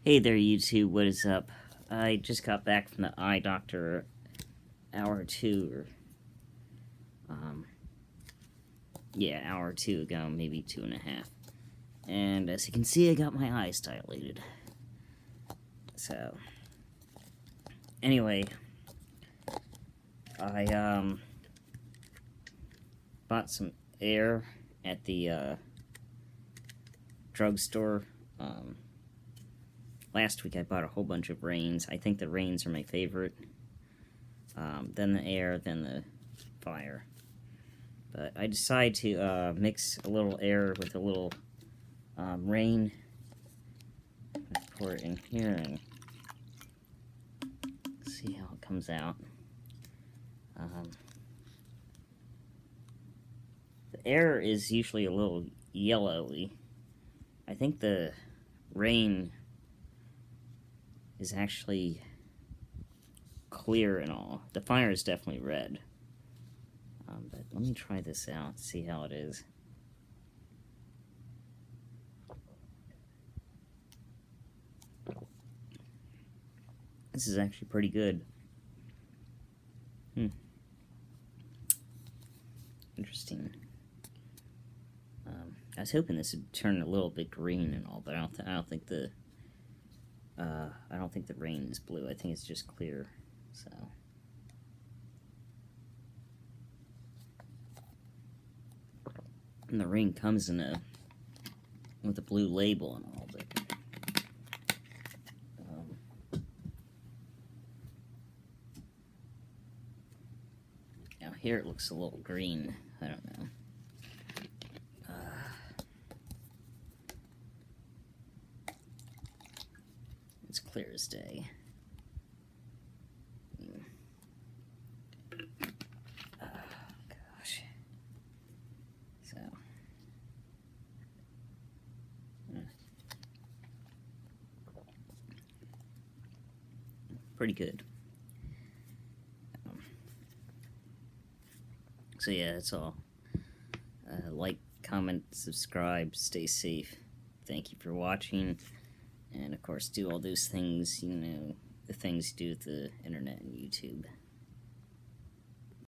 Hey there, YouTube, what is up? I just got back from the eye doctor an hour or two, hour or two ago, maybe 2.5. And as you can see, I got my eyes dilated. So, anyway, I, bought some air at the, drugstore. Last week I bought a whole bunch of Rains. I think the Rains are my favorite. Then the air, then the fire. But I decided to mix a little air with a little Rain. Let's pour it in here and see how it comes out. The air is usually a little yellowy. I think the Rain is actually clear and all. The fire is definitely red. But let me try this out, see how it is. This is actually pretty good. Interesting. I was hoping this would turn a little bit green and all, but I don't think the Rain is blue. I think it's just clear. So, and the Rain comes in with a blue label and all, but now here it looks a little green. I don't know. It's clear as day. Gosh. So. Pretty good. So yeah, that's all. Like, comment, subscribe, stay safe. Thank you for watching. And of course, do all those things, you know, the things you do with the internet and YouTube.